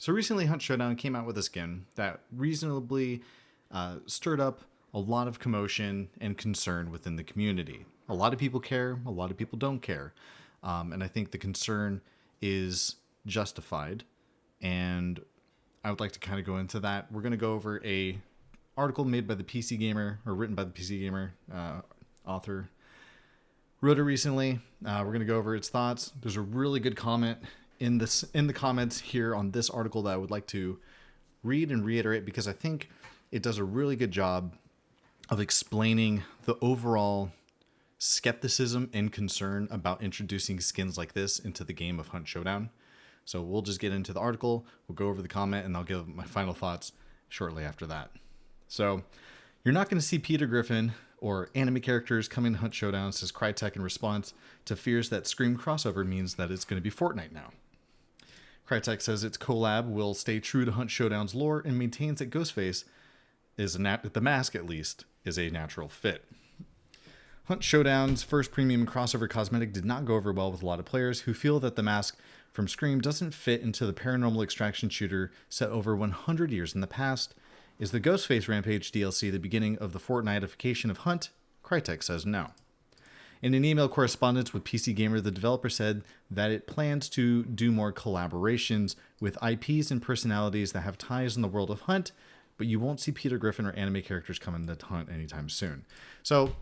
So recently, Hunt Showdown came out with a skin that reasonably stirred up a lot of commotion and concern within the community. A lot of people care, a lot of people don't care. And I think the concern is justified. And I would like to kind of go into that. We're going to go over a article made by the PC Gamer, or written by the PC Gamer author. Wrote it recently. We're going to go over its thoughts. There's a really good comment in the comments here on this article that I would like to read and reiterate because I think it does a really good job of explaining the overall skepticism and concern about introducing skins like this into the game of Hunt Showdown. So we'll just get into the article, we'll go over the comment, and I'll give my final thoughts shortly after that. So you're not going to see Peter Griffin or anime characters coming to Hunt Showdown, says Crytek in response to fears that Scream crossover means that it's going to be Fortnite now. Crytek says its collab will stay true to Hunt Showdown's lore and maintains that Ghostface is the mask at least is a natural fit. Hunt Showdown's first premium crossover cosmetic did not go over well with a lot of players who feel that the mask from Scream doesn't fit into the paranormal extraction shooter set over 100 years in the past. Is the Ghostface Rampage DLC the beginning of the Fortniteification of Hunt? Crytek says no. In an email correspondence with PC Gamer, the developer said that it plans to do more collaborations with IPs and personalities that have ties in the world of Hunt, but you won't see Peter Griffin or anime characters coming to Hunt anytime soon. So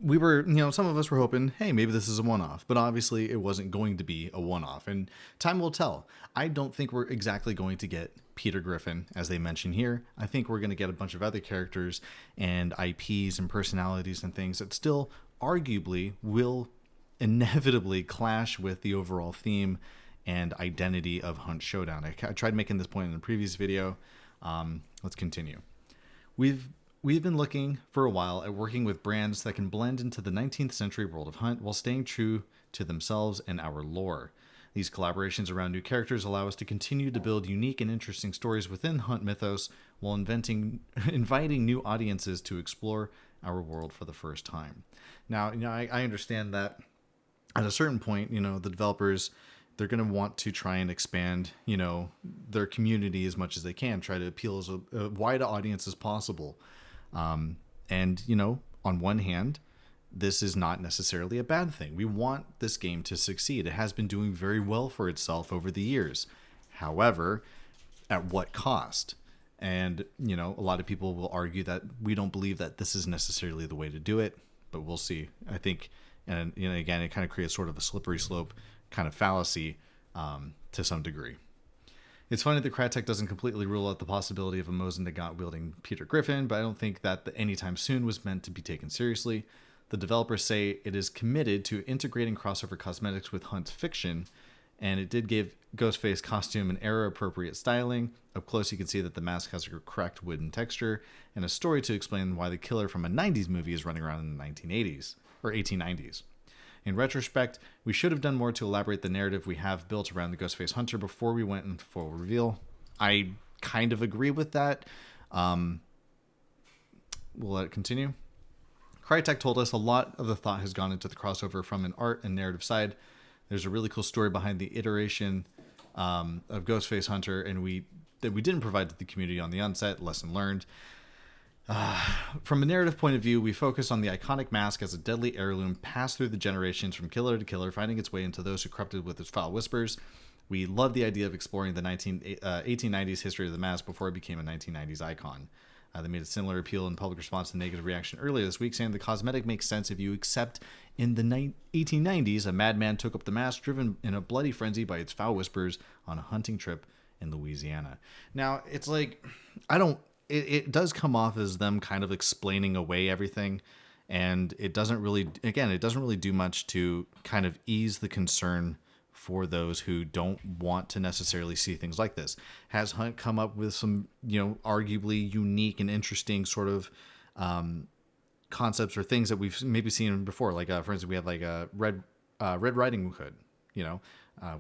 we were, some of us were hoping, hey, maybe this is a one-off, but obviously it wasn't going to be a one-off, and time will tell. I don't think we're exactly going to get Peter Griffin, as they mention here. I think we're going to get a bunch of other characters and IPs and personalities and things that still arguably will inevitably clash with the overall theme and identity of Hunt Showdown. I tried making this point in the previous video. Let's continue. We've been looking for a while at working with brands that can blend into the 19th century world of Hunt while staying true to themselves and our lore. These collaborations around new characters allow us to continue to build unique and interesting stories within Hunt mythos while inviting new audiences to explore our world for the first time. Now, I understand that at a certain point, the developers, they're going to want to try and expand, their community as much as they can, try to appeal as a wide audience as possible. On one hand, this is not necessarily a bad thing. We want this game to succeed. It has been doing very well for itself over the years. However, at what cost? And, a lot of people will argue that we don't believe that this is necessarily the way to do it, but we'll see. I think, and again, it kind of creates sort of a slippery slope kind of fallacy to some degree. It's funny that Crytek doesn't completely rule out the possibility of a Mosin Nagant wielding Peter Griffin, but I don't think that the anytime soon was meant to be taken seriously. The developers say it is committed to integrating crossover cosmetics with Hunt's fiction, and it did give Ghostface costume an era-appropriate styling. Up close, you can see that the mask has a correct wooden texture, and a story to explain why the killer from a 90s movie is running around in the 1980s, or 1890s. In retrospect, we should have done more to elaborate the narrative we have built around the Ghostface Hunter before we went into full reveal. I kind of agree with that. We'll let it continue. Crytek told us a lot of the thought has gone into the crossover from an art and narrative side. There's a really cool story behind the iteration of Ghostface Hunter, and that we didn't provide to the community on the onset. Lesson learned. From a narrative point of view, we focus on the iconic mask as a deadly heirloom passed through the generations from killer to killer, finding its way into those who corrupted with its foul whispers. We love the idea of exploring the 1890s history of the mask before it became a 1990s icon. They made a similar appeal in public response to negative reaction earlier this week, saying the cosmetic makes sense if you accept in the 1890s a madman took up the mask, driven in a bloody frenzy by its foul whispers on a hunting trip in Louisiana. Now, it's like, it does come off as them kind of explaining away everything, and it doesn't really do much to kind of ease the concern for those who don't want to necessarily see things like this. Has Hunt come up with some, arguably unique and interesting sort of concepts or things that we've maybe seen before? Like, for instance, we have like a Red Riding Hood.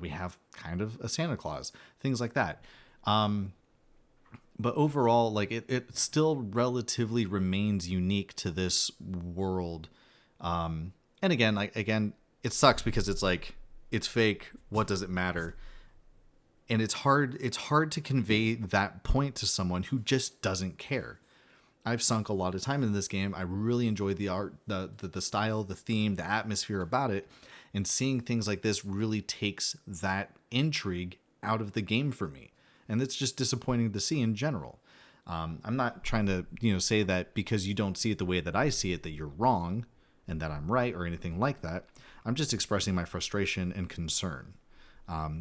We have kind of a Santa Claus, things like that. But overall, like it still relatively remains unique to this world. And again, it sucks because it's like, it's fake. What does it matter? And it's hard to convey that point to someone who just doesn't care. I've sunk a lot of time in this game. I really enjoy the art, the style, the theme, the atmosphere about it. And seeing things like this really takes that intrigue out of the game for me. And it's just disappointing to see in general. I'm not trying to, say that because you don't see it the way that I see it, that you're wrong and that I'm right or anything like that. I'm just expressing my frustration and concern.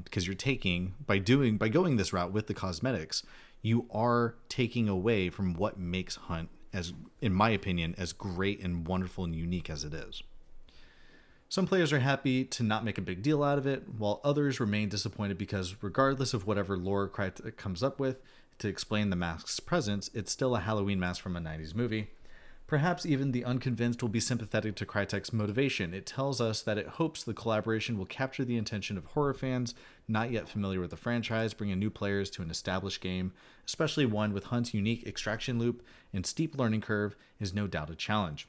Because you're taking, by going this route with the cosmetics, you are taking away from what makes Hunt, as in my opinion, as great and wonderful and unique as it is. Some players are happy to not make a big deal out of it, while others remain disappointed because regardless of whatever lore Crytek comes up with to explain the mask's presence, it's still a Halloween mask from a 90s movie. Perhaps even the unconvinced will be sympathetic to Crytek's motivation. It tells us that it hopes the collaboration will capture the attention of horror fans not yet familiar with the franchise, bringing new players to an established game, especially one with Hunt's unique extraction loop and steep learning curve, is no doubt a challenge.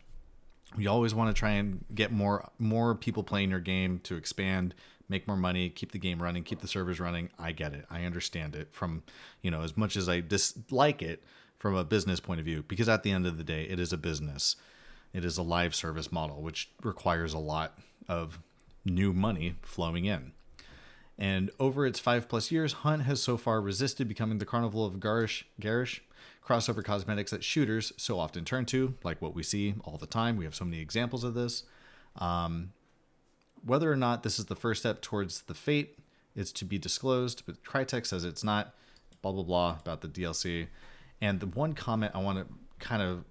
We always want to try and get more people playing your game to expand, make more money, keep the game running, keep the servers running. I get it. I understand it from, as much as I dislike it, from a business point of view, because at the end of the day, it is a business. It is a live service model, which requires a lot of new money flowing in. And over its 5+ years, Hunt has so far resisted becoming the carnival of garish crossover cosmetics that shooters so often turn to, like what we see all the time. We have so many examples of this. Whether or not this is the first step towards the fate is to be disclosed, but Crytek says it's not, blah, blah, blah, about the DLC. And the one comment I want to kind of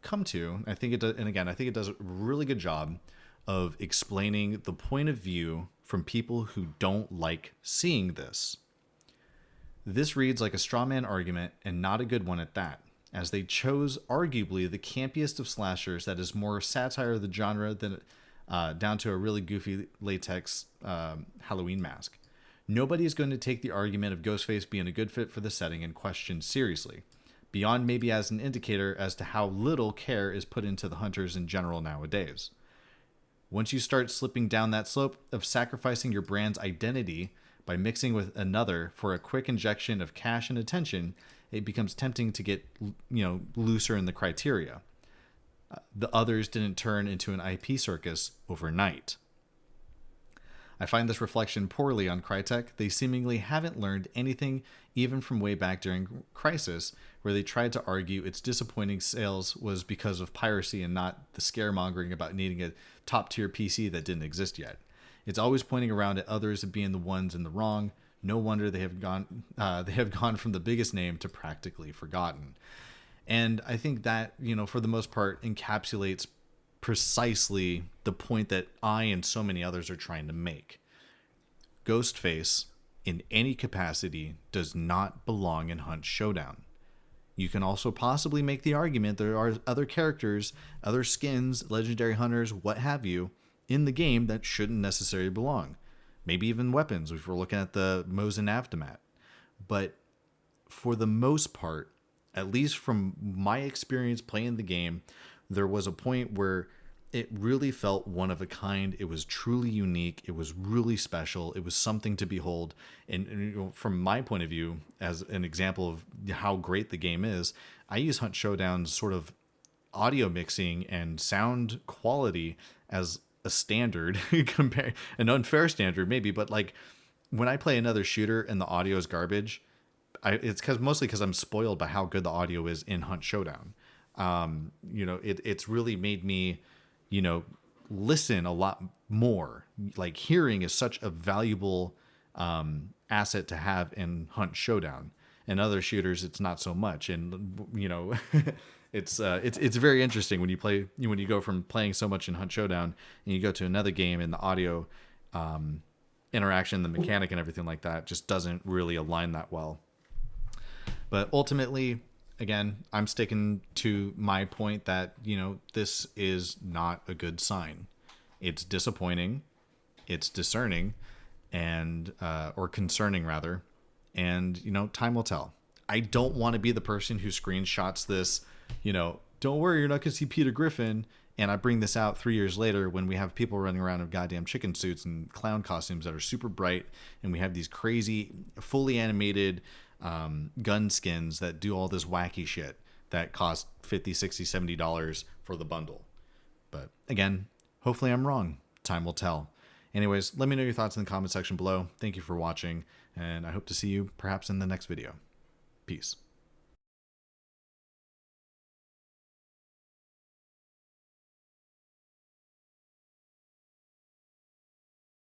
come to, I think it does, and again, I think it does a really good job of explaining the point of view from people who don't like seeing this. This reads like a straw man argument, and not a good one at that, as they chose arguably the campiest of slashers that is more satire of the genre than down to a really goofy latex Halloween mask. Nobody is going to take the argument of Ghostface being a good fit for the setting and question seriously, beyond maybe as an indicator as to how little care is put into the hunters in general nowadays. Once you start slipping down that slope of sacrificing your brand's identity by mixing with another for a quick injection of cash and attention, it becomes tempting to get, looser in the criteria. The others didn't turn into an IP circus overnight. I find this reflection poorly on Crytek. They seemingly haven't learned anything even from way back during Crisis, where they tried to argue its disappointing sales was because of piracy and not the scaremongering about needing a top-tier PC that didn't exist yet. It's always pointing around at others as being the ones in the wrong. No wonder they have gone from the biggest name to practically forgotten. And I think that, for the most part, encapsulates precisely the point that I and so many others are trying to make. Ghostface, in any capacity, does not belong in Hunt Showdown. You can also possibly make the argument there are other characters, other skins, legendary hunters, what have you, in the game that shouldn't necessarily belong. Maybe even weapons, if we're looking at the Mosin Aftermath. But for the most part, at least from my experience playing the game, there was a point where it really felt one of a kind. It was truly unique. It was really special. It was something to behold. And from my point of view, as an example of how great the game is, I use Hunt Showdown's sort of audio mixing and sound quality as a standard, an unfair standard maybe, but like when I play another shooter and the audio is garbage, it's mostly because I'm spoiled by how good the audio is in Hunt Showdown. It's really made me, listen a lot more. Like hearing is such a valuable asset to have in Hunt Showdown. And other shooters, it's not so much. And it's very interesting when you go from playing so much in Hunt Showdown and you go to another game and the audio interaction, the mechanic, and everything like that just doesn't really align that well. But ultimately, again, I'm sticking to my point that, this is not a good sign. It's disappointing. It's discerning or concerning rather. And, time will tell. I don't want to be the person who screenshots this, don't worry, you're not going to see Peter Griffin And I bring this out 3 years later when we have people running around in goddamn chicken suits and clown costumes that are super bright, and we have these crazy, fully animated gun skins that do all this wacky shit that cost $50, $60, $70 for the bundle. But again, hopefully I'm wrong. Time will tell. Anyways, let me know your thoughts in the comment section below. Thank you for watching, and I hope to see you perhaps in the next video. Peace.